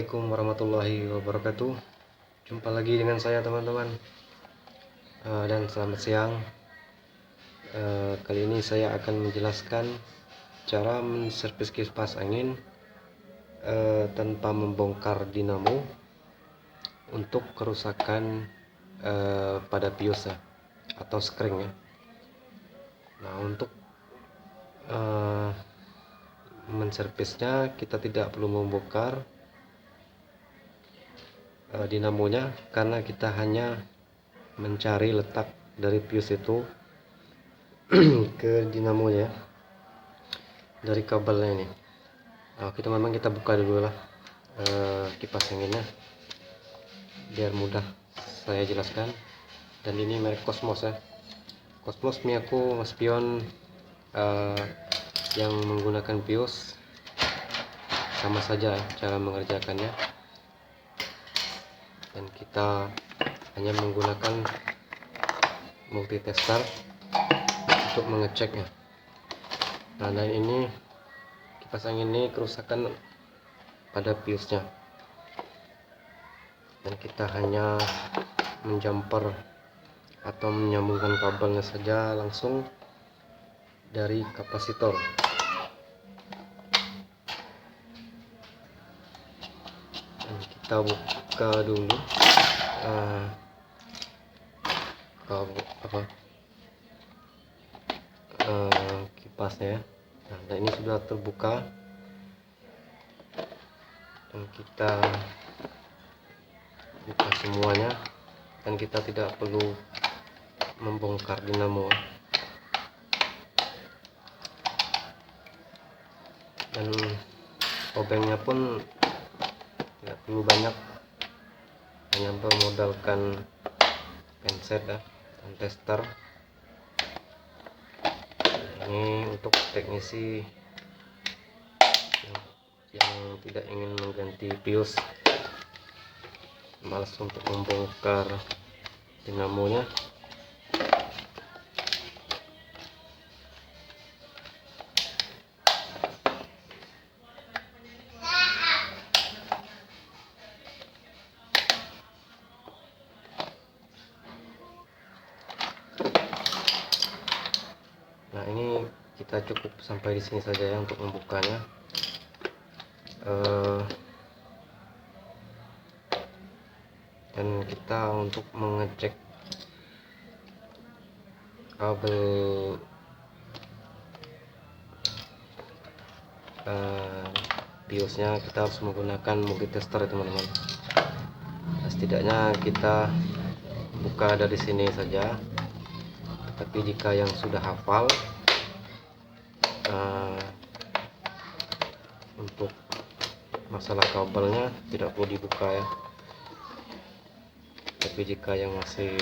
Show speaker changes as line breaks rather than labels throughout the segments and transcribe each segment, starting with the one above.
Assalamualaikum warahmatullahi wabarakatuh. Jumpa lagi dengan saya teman-teman, dan selamat siang. Kali ini saya akan menjelaskan cara menservis kipas angin tanpa membongkar dinamo untuk kerusakan pada pius atau skring ya. Nah, untuk menservisnya kita tidak perlu membongkar dinamonya, karena kita hanya mencari letak dari pius itu ke dinamonya dari kabelnya ini. Nah, memang kita buka dulu lah kipas anginnya biar mudah saya jelaskan. Dan ini merek Cosmos ya, Cosmos Miyako spion yang menggunakan pius sama saja cara mengerjakannya, dan kita hanya menggunakan multitester untuk mengeceknya. Nah, dan ini kipas angin ini kerusakan pada piusnya, dan kita hanya menjumper atau menyambungkan kabelnya saja langsung dari kapasitor. Dan kita buka dulu kipasnya ya. Nah, dan ini sudah terbuka, dan kita buka semuanya, dan kita tidak perlu membongkar dinamo, dan obengnya pun tidak perlu banyak, hanya bermodalkan penset dan tester. Ini untuk teknisi yang tidak ingin mengganti pius, malas untuk membongkar dinamonya. Nah, ini kita cukup sampai di sini saja ya untuk membukanya. Dan kita untuk mengecek kabel piusnya, kita harus menggunakan multitester teman-teman. Nah, setidaknya kita buka dari sini saja. Tapi jika yang sudah hafal, untuk masalah kabelnya tidak perlu dibuka ya. Tapi jika yang masih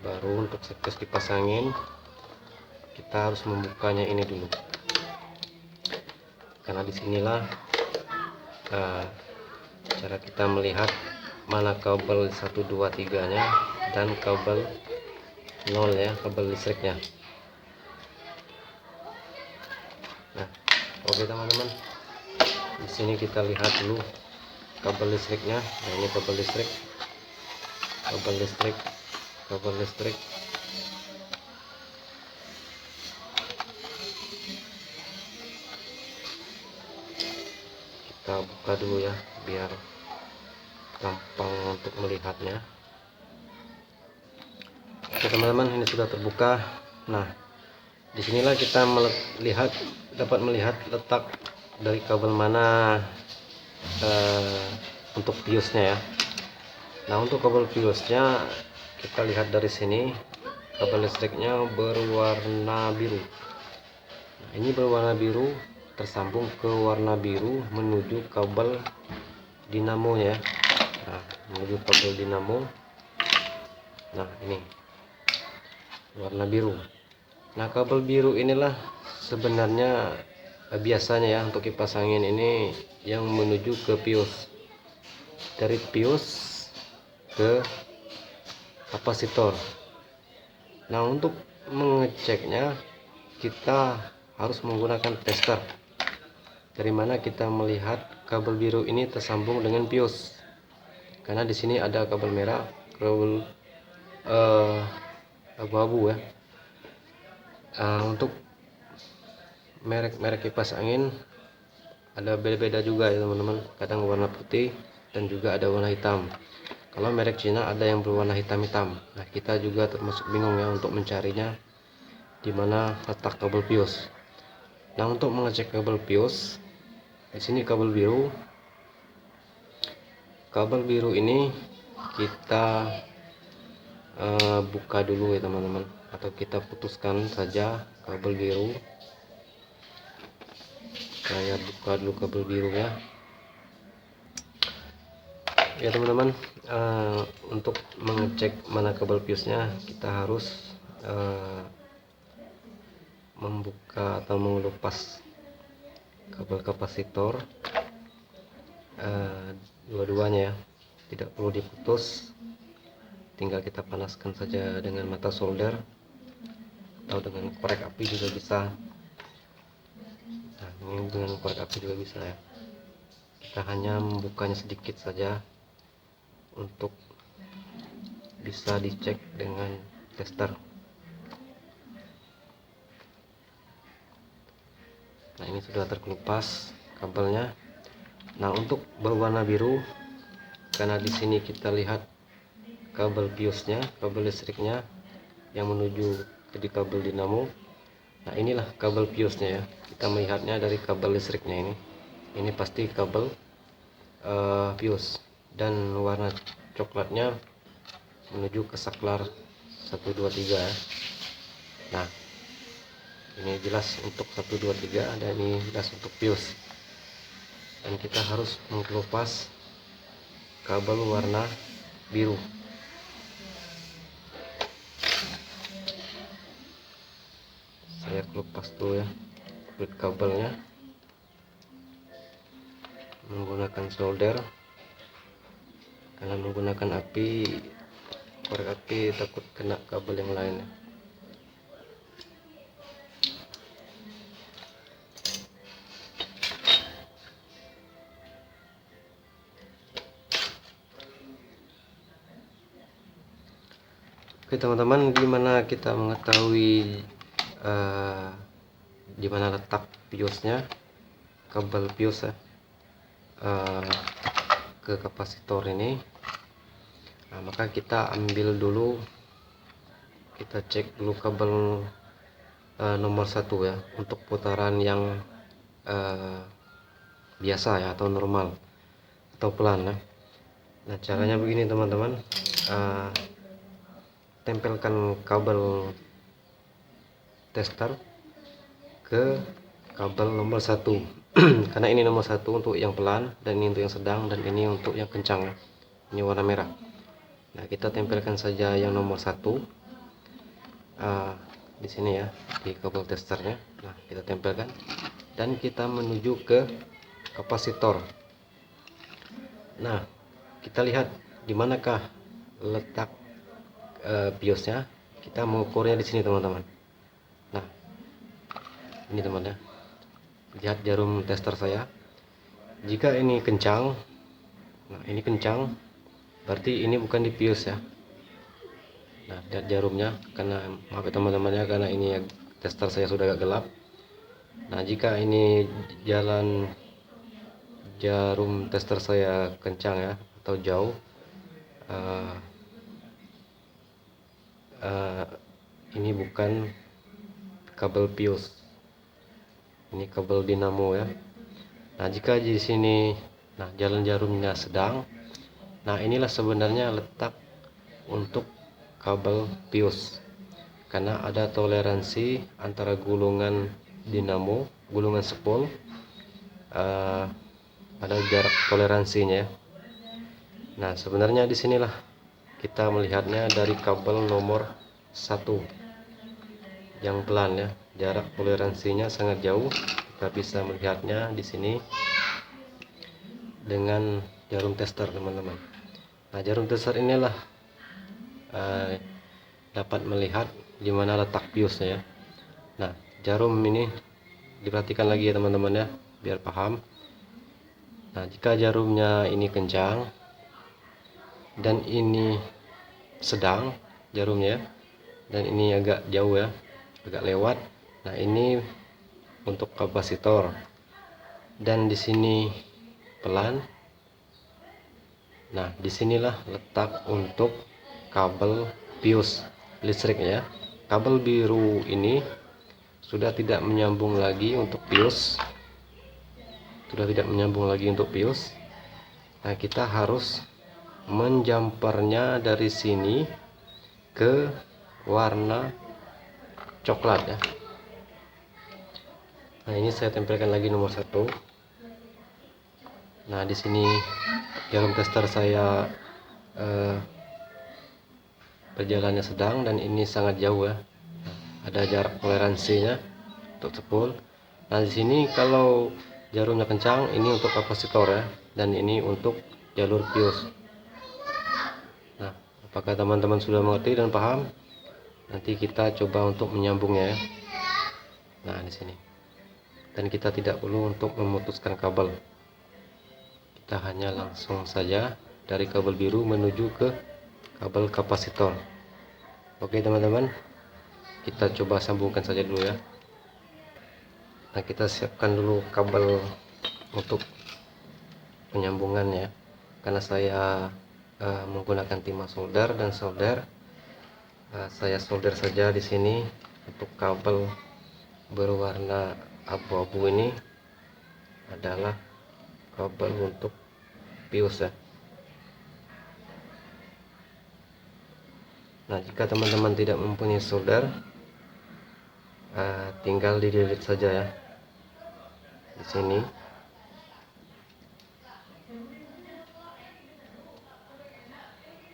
baru untuk servis kipas angin, kita harus membukanya ini dulu, karena disinilah cara kita melihat mana kabel 1, 2, 3 nya dan kabel 0 ya, kabel listriknya. Nah, oke teman-teman, di sini kita lihat dulu kabel listriknya. Nah, ini kabel listrik, kabel listrik. Kita buka dulu ya biar gampang untuk melihatnya. Oke teman-teman, ini sudah terbuka. Nah, disinilah kita dapat melihat letak dari kabel mana untuk piusnya ya. Nah, untuk kabel piusnya kita lihat dari sini, kabel listriknya berwarna biru. Nah, ini berwarna biru tersambung ke warna biru menuju kabel dinamo ya. Nah, menuju kabel dinamo. Nah, ini warna biru. Nah, kabel biru inilah sebenarnya biasanya ya untuk kipas angin ini yang menuju ke pius, dari pius ke kapasitor. Nah, untuk mengeceknya kita harus menggunakan tester. dari mana kita melihat kabel biru ini tersambung dengan BIOS? Karena di sini ada kabel merah, kabel abu-abu ya. Untuk merek kipas angin ada beda-beda juga ya teman-teman, kadang warna putih dan juga ada warna hitam. Kalau merek Cina ada yang berwarna hitam-hitam. Nah, kita juga termasuk bingung ya untuk mencarinya di mana letak kabel BIOS. Nah, untuk mengecek kabel BIOS, di sini kabel biru. Kabel biru ini kita buka dulu ya teman-teman, atau kita putuskan saja kabel biru. Saya buka dulu kabel biru ya. Ya teman-teman, untuk mengecek mana kabel BIOS-nya kita harus membuka atau mengelupas kabel kapasitor dua-duanya ya, tidak perlu diputus, tinggal kita panaskan saja dengan mata solder atau dengan korek api juga bisa. Nah, ini dengan korek api juga bisa ya. Kita hanya membukanya sedikit saja untuk bisa dicek dengan tester. Nah, ini sudah terkelupas kabelnya. Nah, untuk berwarna biru, karena di sini kita lihat kabel BIOS-nya, kabel listriknya yang menuju ke kabel dinamo. Nah, inilah kabel BIOS-nya ya. Kita melihatnya dari kabel listriknya ini. Ini pasti kabel BIOS, dan warna coklatnya menuju ke saklar 123 ya. Nah, ini jelas untuk 123 dan ini jelas untuk BIOS. Dan kita harus mengelupas kabel warna biru. Saya kelupas dulu ya kulit kabelnya menggunakan solder, karena menggunakan api, korek api takut kena kabel yang lain. Oke teman-teman, dimana kita mengetahui di mana letak BIOS-nya, kabel BIOS ya, ke kapasitor ini. Nah, maka kita ambil dulu, kita cek dulu kabel nomor 1 ya, untuk putaran yang biasa ya, atau normal atau pelan ya. Nah, caranya begini teman-teman, tempelkan kabel tester ke kabel nomor 1 karena ini nomor 1 untuk yang pelan, dan ini untuk yang sedang, dan ini untuk yang kencang. Ini warna merah. Nah, kita tempelkan saja yang nomor 1 di sini ya, di kabel testernya. Nah, kita tempelkan dan kita menuju ke kapasitor. Nah, kita lihat di manakah letak BIOS-nya. Kita mengukurnya di sini teman-teman. Nah, ini teman ya, lihat jarum tester saya. Jika ini kencang, nah ini kencang, berarti ini bukan di BIOS ya. Nah, lihat jarumnya, karena maaf ya teman-teman ya, karena ini tester saya sudah agak gelap. Nah, jika ini jarum tester saya kencang ya, atau jauh, ini bukan kabel BIOS, ini kabel dinamo ya. Nah, jika di sini jalan jarumnya sedang, nah inilah sebenarnya letak untuk kabel BIOS, karena ada toleransi antara gulungan dinamo, gulungan spol, ada jarak toleransinya ya. Nah, sebenarnya disinilah kita melihatnya dari kabel nomor 1 yang pelan ya, jarak toleransinya sangat jauh. Kita bisa melihatnya di sini dengan jarum tester teman-teman. Nah, jarum tester inilah dapat melihat di mana letak BIOS-nya ya. Nah, jarum ini diperhatikan lagi ya teman-teman ya, biar paham. Nah, jika jarumnya ini kencang dan ini sedang jarumnya, dan ini agak jauh ya, agak lewat. Nah, ini untuk kapasitor, dan di sini pelan. Nah, disinilah letak untuk kabel bios listrik ya. Kabel biru ini sudah tidak menyambung lagi untuk bios, Nah, kita harus menjampernya dari sini ke warna coklat ya. Nah, ini saya tempelkan lagi nomor 1. Nah, di sini jarum tester saya berjalannya sedang, dan ini sangat jauh ya. Ada jarak toleransinya untuk sepul. Nah, di sini kalau jarumnya kencang, ini untuk kapasitor ya, dan ini untuk jalur bios. Nah, apakah teman-teman sudah mengerti dan paham? Nanti kita coba untuk menyambungnya ya. Nah, di sini. Dan kita tidak perlu untuk memutuskan kabel. Kita hanya langsung saja dari kabel biru menuju ke kabel kapasitor. Oke teman-teman, kita coba sambungkan saja dulu ya. Nah, kita siapkan dulu kabel untuk penyambungannya, karena saya menggunakan timah solder dan solder. Saya solder saja di sini untuk kabel berwarna abu-abu ini adalah kabel untuk bios ya. Nah, jika teman-teman tidak mempunyai solder, tinggal dililit saja ya di sini.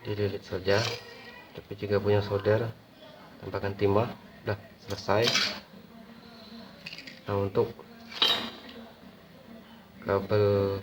Dililit saja. Tapi jika punya solder, tambahkan timah, udah selesai. Nah, untuk kabel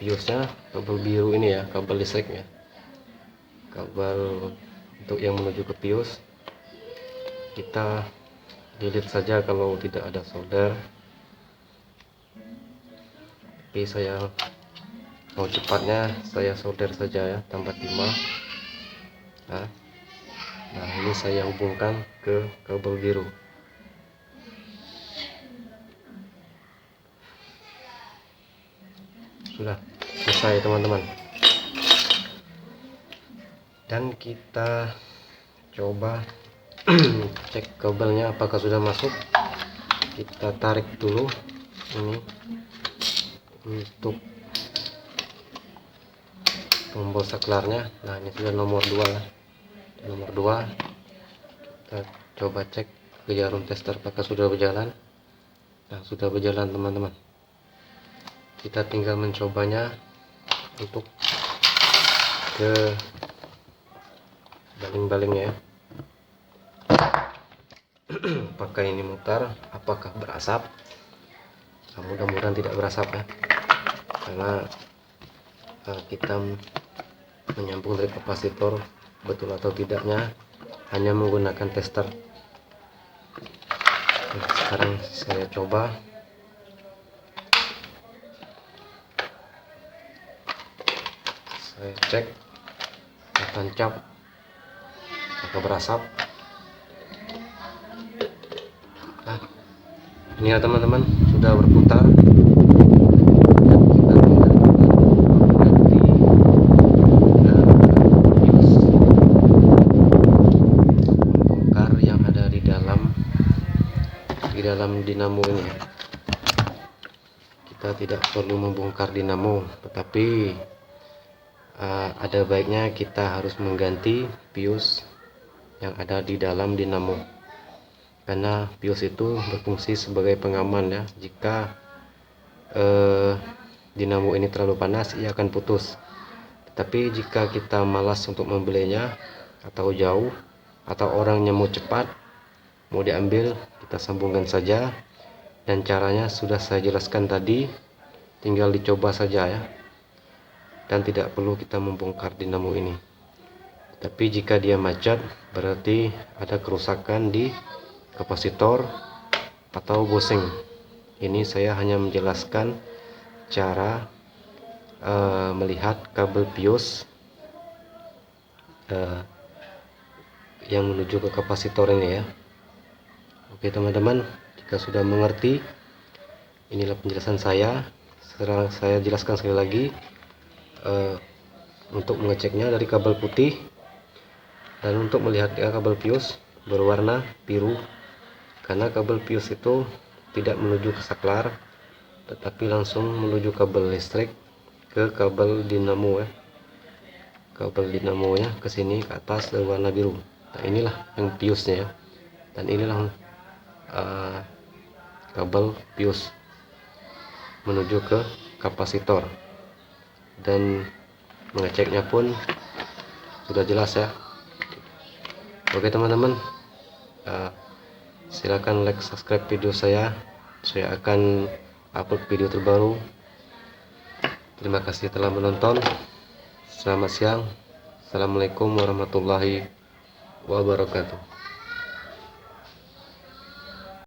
biosnya, kabel biru ini ya, kabel listriknya, kabel untuk yang menuju ke bios, kita lilit saja kalau tidak ada solder. Tapi saya mau cepatnya, saya solder saja ya tanpa timah. Nah, ini saya hubungkan ke kabel biru. Sudah selesai teman-teman. Dan kita coba cek kabelnya apakah sudah masuk. Kita tarik dulu ini untuk tombol saklarnya. Nah, ini sudah nomor 2 ya. Nomor 2. Kita coba cek ke jarum tester apakah sudah berjalan. Nah, sudah berjalan teman-teman. Kita tinggal mencobanya untuk ke baling-balingnya ya. Apakah ini mutar, apakah berasap? Nah, mudah-mudahan tidak berasap ya, karena kita menyambung dari kapasitor, betul atau tidaknya hanya menggunakan tester. Nah, sekarang saya coba. Saya cek tancap apakah berasap. Nah, ini ya teman-teman, sudah berputar. Dan kita tinggal mengganti bios, membongkar yang ada di dalam dinamo ini. Kita tidak perlu membongkar dinamo, tetapi ada baiknya kita harus mengganti bios yang ada di dalam dinamo, karena bios itu berfungsi sebagai pengaman ya. Jika dinamo ini terlalu panas, ia akan putus. Tetapi jika kita malas untuk membelinya, atau jauh, atau orangnya mau cepat, mau diambil, kita sambungkan saja. Dan caranya sudah saya jelaskan tadi, tinggal dicoba saja ya. Dan tidak perlu kita membongkar dinamo ini. Tapi jika dia macet, berarti ada kerusakan di kapasitor atau boseng. Ini saya hanya menjelaskan cara melihat kabel BIOS yang menuju ke kapasitor ini ya. Oke teman-teman, jika sudah mengerti, inilah penjelasan saya. Sekarang saya jelaskan sekali lagi. Untuk mengeceknya dari kabel putih, dan untuk melihat kabel BIOS berwarna biru, karena kabel BIOS itu tidak menuju ke saklar, tetapi langsung menuju kabel listrik ke kabel dinamo ya. Kabel dinamonya ke sini ke atas berwarna biru. Nah, inilah yang BIOSnya ya. Dan inilah kabel BIOS menuju ke kapasitor. Dan mengeceknya pun sudah jelas ya. Oke teman-teman, silakan like, subscribe video saya akan upload video terbaru. Terima kasih telah menonton. Selamat siang. Assalamualaikum warahmatullahi wabarakatuh.